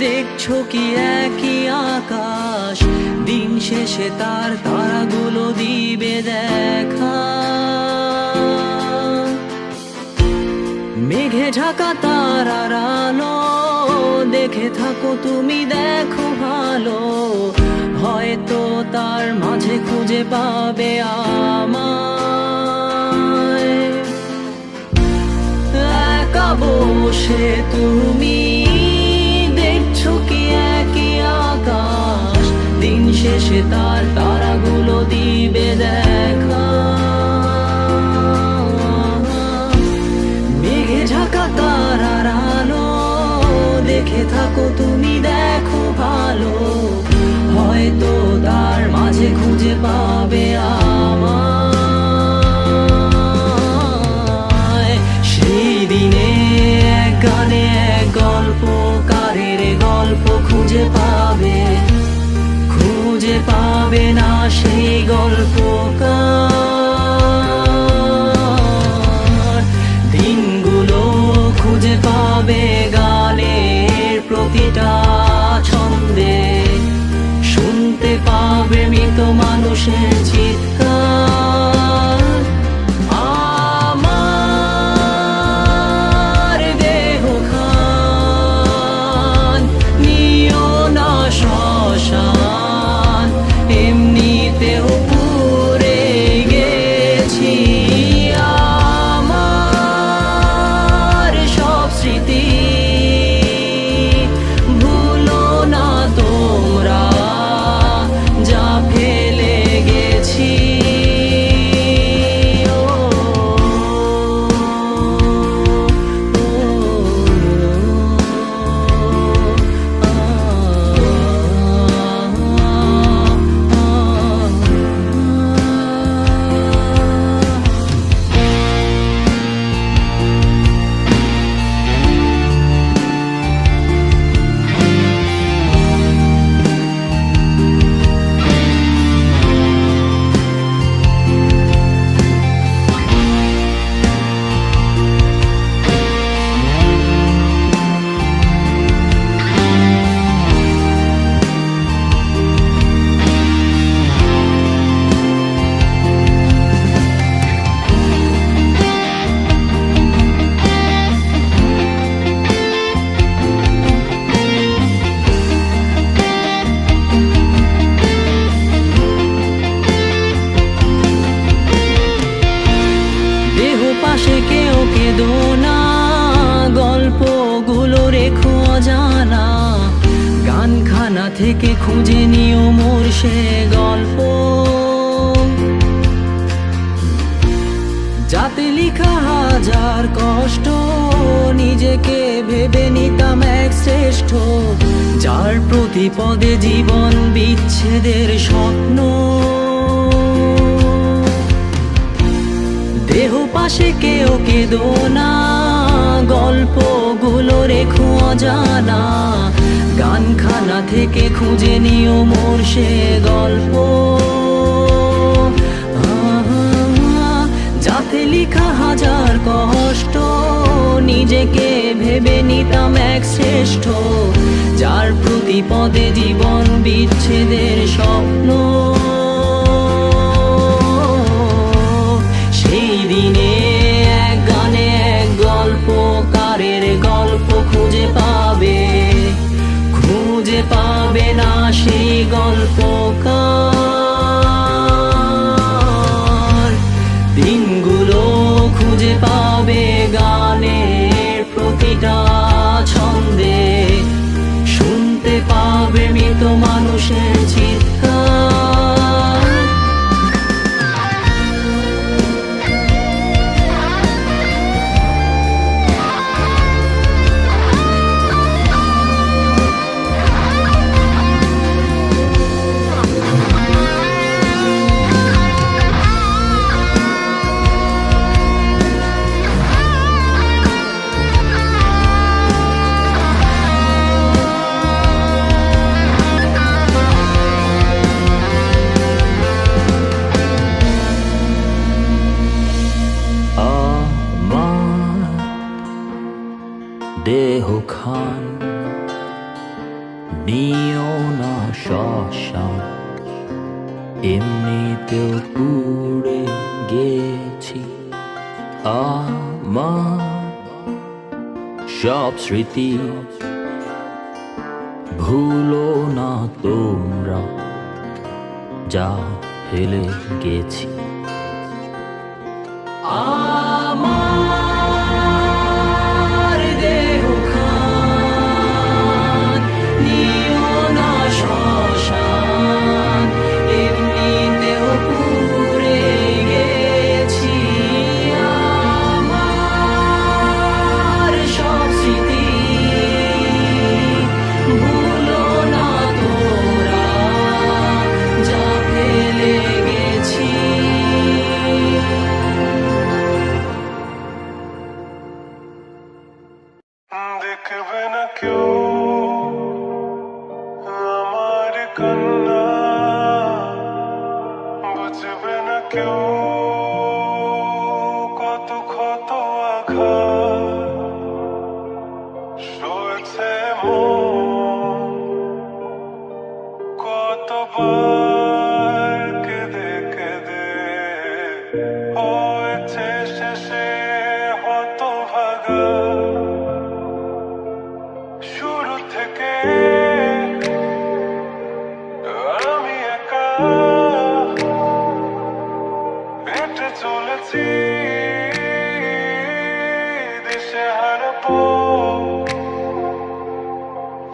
দেখছো কি একই আকাশ, দিন শেষে তার তারাগুলো দিবে দেখা। মেঘে ঢাকা তারার আলো দেখে থাকো তুমি, দেখো ভালো, হয়তো তার মাঝে খুঁজে পাবে আমায়। একা বসে তুমি দেখছো কি একই আকাশ, দিন শেষে তার তারাগুলো দিবে দেখা। মেঘে ঢাকা তারার আলো দেখে থাকো তুমি, দেখো ভালো, হয়তো তার মাঝে খুঁজে পাবে আমায়। সেই দিনে এক গানে এক গল্পকারের গল্প খুঁজে পাবে, খুঁজে পাবে না সেই গল্পকার। দিনগুলো খুঁজে পাবে গানের প্রতিটা ছন্দে, শুনতে পাবে মৃত মানুষের চিৎকার। আমার দেহ খান নিও না শ্মশান, এমনিতেও পুড়ে গেছি। আমার সব স্মৃতি ভুলো না তোমরা, যা ফেলে গেছি। পাশে কেউ কেঁদো না, গল্পগুলো রেখো অজানা, গানখানা থেকে খুঁজে নিও মোর সে গল্প, যাতে লিখা হাজার কষ্ট নিজেকে ভেবে নিতাম এক শ্রেষ্ঠ, যার প্রতি পদে জীবন বিচ্ছেদের স্বপ্ন। দেহ পাশে কেউ কেঁদো না, গল্পগুলো রেখো অজানা, গানখানা থেকে খুঁজে নিও মোর সে গল্প, যাতে লিখা হাজার কষ্ট নিজেকে ভেবে নিতাম এক শ্রেষ্ঠ, যার প্রতি পদে জীবন বিচ্ছেদের স্বপ্ন। সেই দিনে এক গানে এক গল্পকারের গল্প খুঁজে পাবে, খুঁজে পাবে না সেই গল্পকার। দিনগুলো খুঁজে পাবে গানের প্রতিটা ছন্দে, শুনতে পাবে মৃত মানুষের চিৎকার। শ্মশান এমনিতেও পুড়ে গেছি আমার সব স্মৃতি ভুলো না তোমরা যা হেলে গেছি আমার দেহখান নিও না শ্মশান এমনিতেও পুড়ে গেছি আমার সব স্মৃতি ভুলো না তোরা যা ফেলে গেছি দেখবে না কেউ আমার কান্না বুঝবে না কেউ কত ক্ষত আঘাত সয়েছে মন কতবার কেঁদে কেঁদে হয়েছে শেষে হতভাগা শুরু থেকে আমি একা হেঁটে চলেছি দেশে হারাবো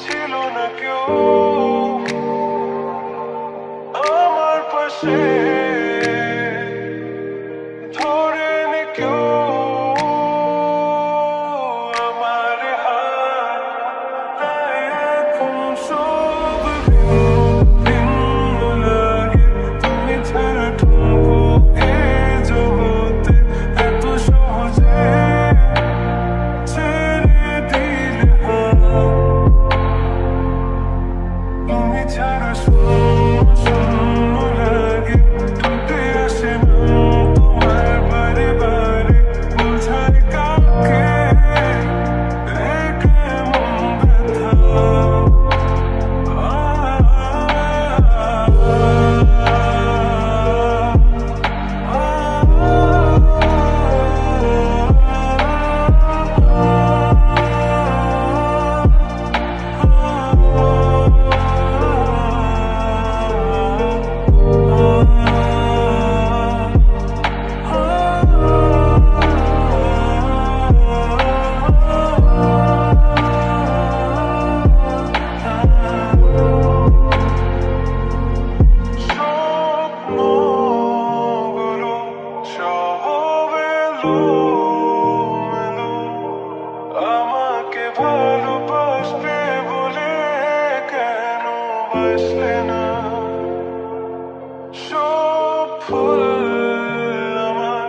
ছিল না কেউ আমার পাশে ধরে নি কেউ আমার হাত তাই এখন সব ভিন্ন লাগে তুমি ছাড়া ঠুনকো এ জগতে এত সহজে ছেড়ে দিলে হাত তুমি ছাড়া শূন্য শূন্য লাগে টুটে আসে না তোমার বারে বারে বোঝায় কাকে এ কেমন ব্যথা স্বপ্নগুলো সব এলোমেলো আমাকে ভালোবাসবে বলে কেন বাসলে না সব ফুল আমার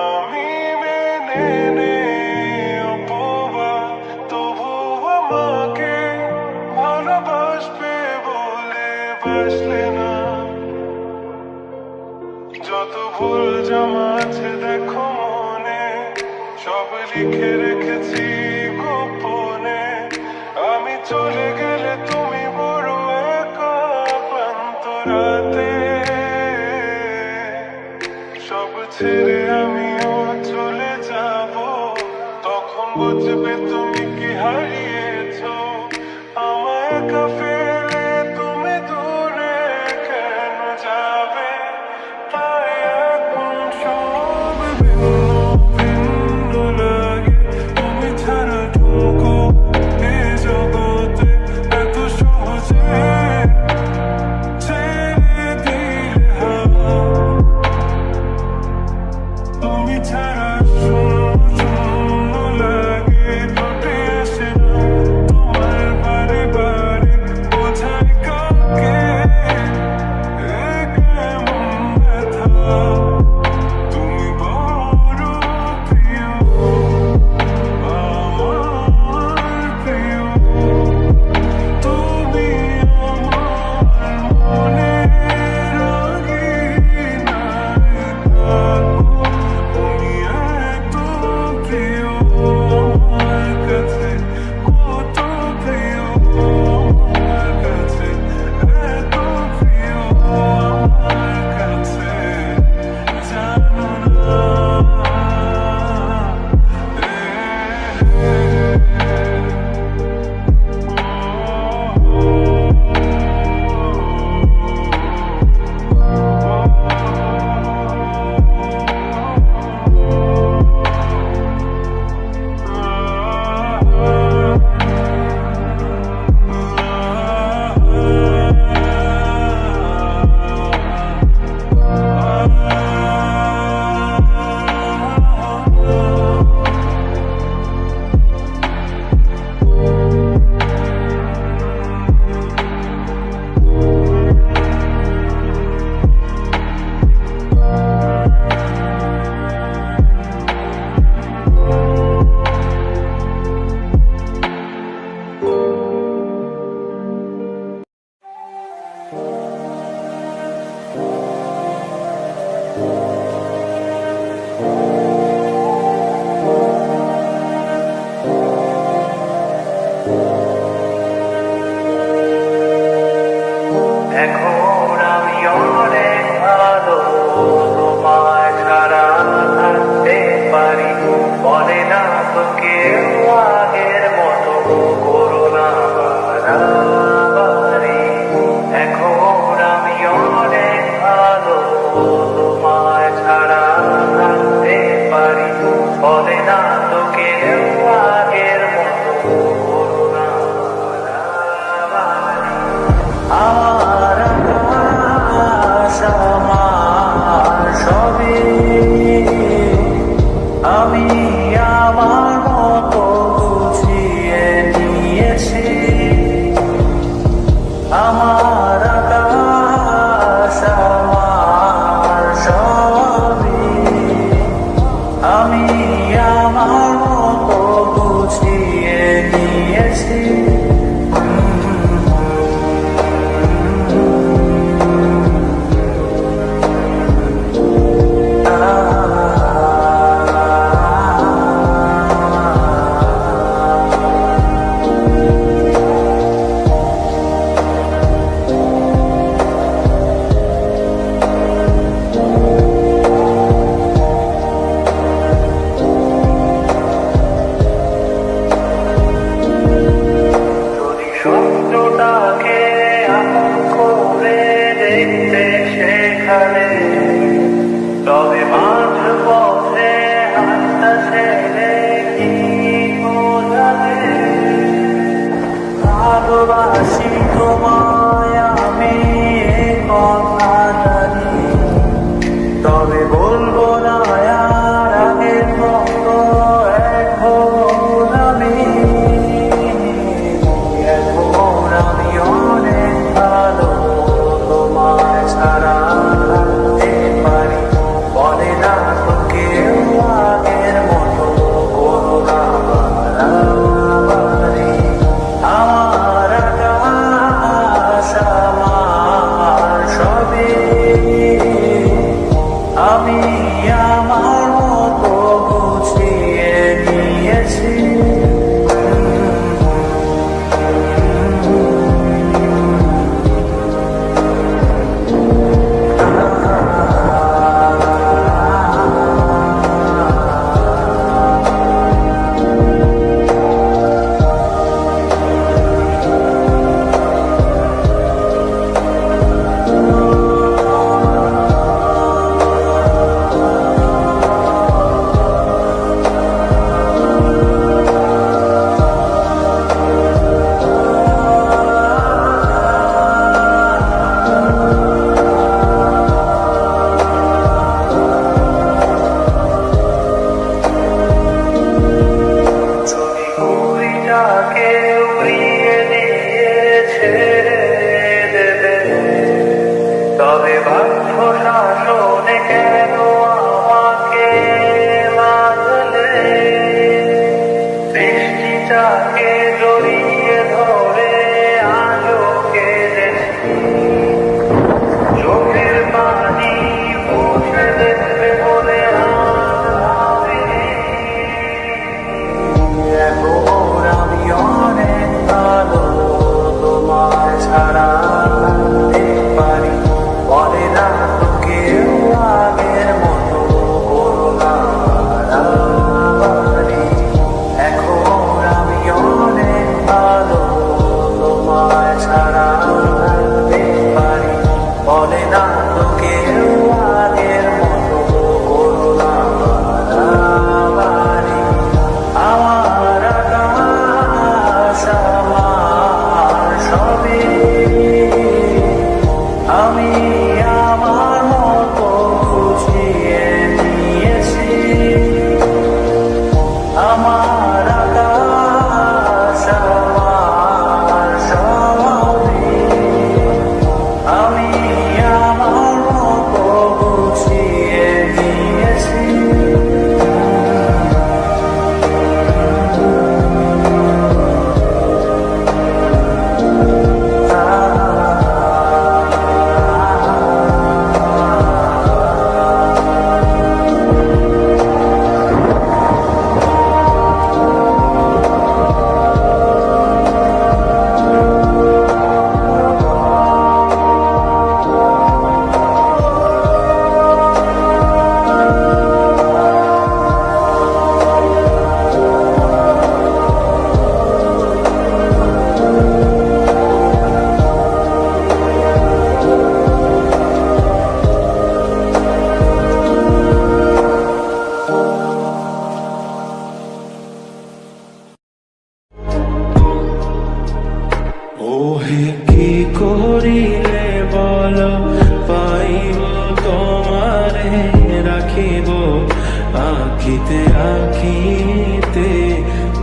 আমি মেনে নেই অপবাদ তবু আমাকে ভালোবাসবে বলে বাসলে না যত ভুল জমা আছে দেখো মনে সব লিখে রেখেছি গোপনে আমি চলে গেলে তুমি বড় একা ক্লান্ত রাতে সব ছেড়ে আমিও চলে যাব তখন বুঝবে তুমি কি হারিয়েছো আমায় একা ফেলে তুমি দূরে কেন যাবে তাই এখন সব ভিন্ন ভিন্ন লাগে তুমি ছাড়া ঠুনকো এ জগতে এত সহজে ছেড়ে দিলে হাত তবে বাধ্য শাসনে কেন আমাকে লাগলে, বৃষ্টিটাকে জড়িয়ে ধরে আজও কেঁদেছি, চোখের পানি মুছে দেবে বলে ভাবিনি। এখন আমি অনেক ভালো তোমার ছাড়া থাকতে পারি, বলে না তো কেউ আগের মতো করোনা বাড়ি। এখন আমি অনেক ভালো তোমার ছাড়া থাকতে পারি, বলে না তো কেউ আগের মতো করোনা বাড়ি। আমার আকাশ আমার সবই, আমি আমার মতো খুঁজিয়ে নিয়েছি। আমার আকাশ আমার সবই, আমি আমার মতো গুছিয়ে নিয়েছি। ওহে কি করিলে বলো পাইব তোমারে, রাখিব আখিতে আখিতে।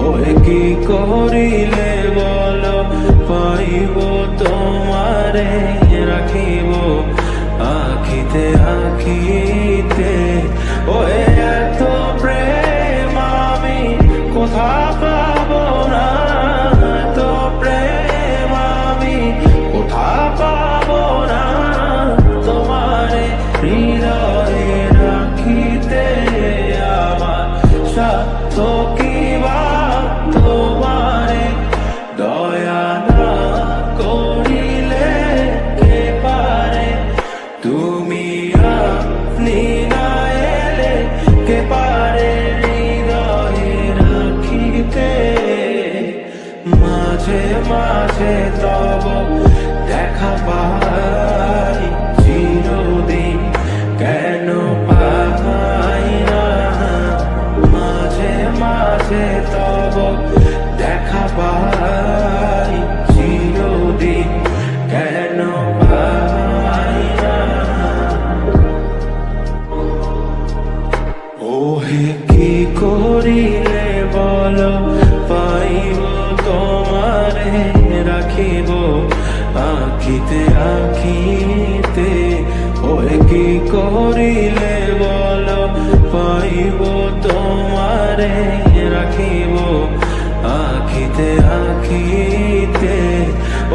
ওহে কি করিলে বলো পাইব তোমারে, রাখিব আখিতে আখিতে। ওহে এত প্রেম আমি কোথা পাবো না, এত প্রেম আমি কোথা পাবো না, তোমারে হৃদয়ে রাখিতে আমার সাধ্য কি বা তোমারে দয়া না করিলে কে পারে, তুমি আপনি না এলে কে পারে হৃদয়ে রাখিতে। মাঝে মাঝে তব দেখা পাই, চিরদিন কেন পাই না। মাঝে মাঝে তব দেখা পাই, চিরদিন কেন পাই না। ওহে কি করিলে বলো পাইব তোমারে, রাখিব আখিতে আখিতে। ওহে কি করিলে বলো পাইব তোমারে, রাখিব আখিতে আখিতে।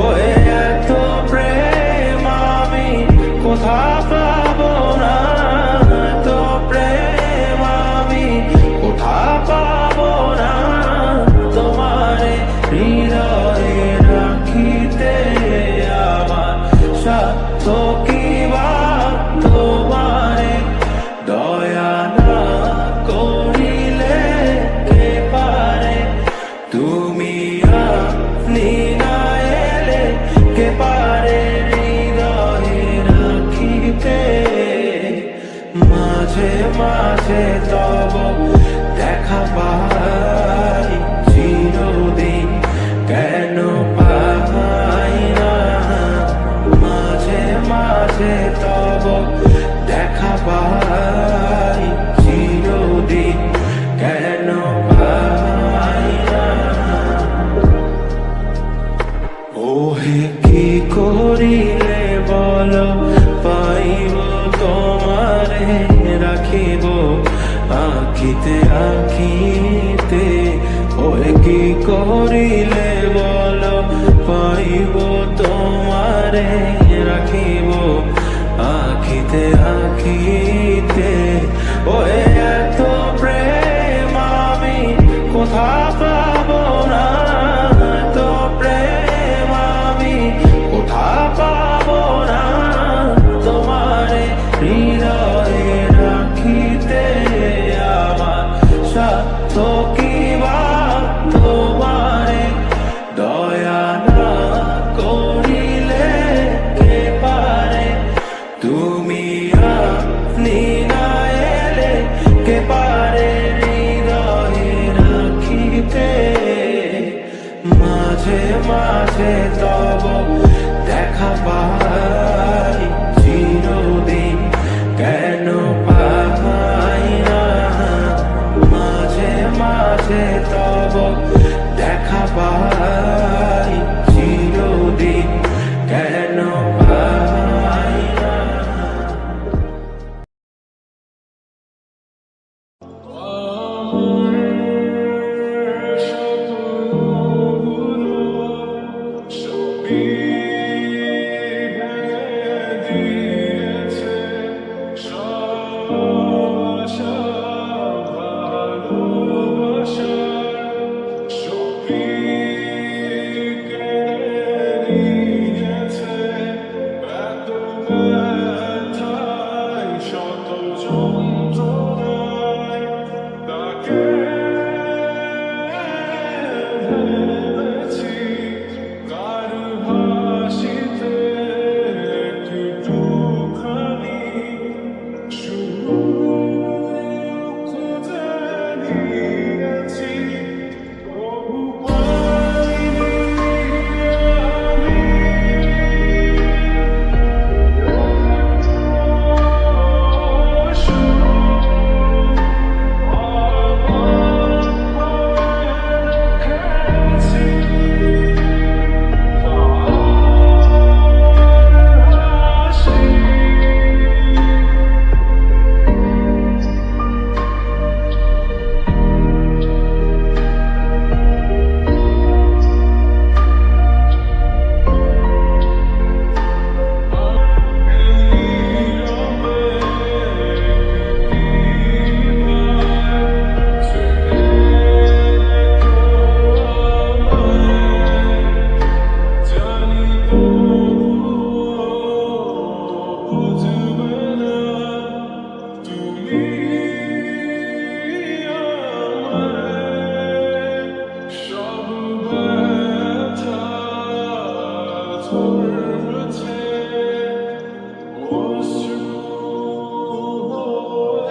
ওহে এত প্রেম আমি কোথা পাবো না, এত প্রেম আমি কোথা পাবো না, তোমারে হৃদয়ে রাখিতে আমার সাধ্য কি বা তোমারে দয়া না করিলে কে পারে, তুমি আপনি না এলে কে পারে হৃদয়ে রাখিতে। মাঝে মাঝে তব দেখা পাই, চিরদিন কেন পাই না। মাঝে মাঝে তব দেখা পাই, চিরদিন কেন পাই না। ওহে কি করিলে বলো পাই রাখিব আখিতে আখিতে। ওই কি করিলে বলো পাইব তোমারে রাখিব আখিতে আখিতে। ওই এত প্রেম আমি কোথা পাবো না, এত প্রেম আমি কোথা পাবো না। তোমারে হৃদয়ে রাখিতে আমার সাধ্য কি বা, তোমারে দয়া না করিলে কে পারে। তুমি আপনি না এলে কে পারে হৃদয়ে রাখিতে। মাঝে মাঝে তব দেখা পাই চিরদিন কেন পাই না। মাঝে মাঝে তব দেখা পাই চিরদিন কেন পাই না।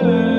Oh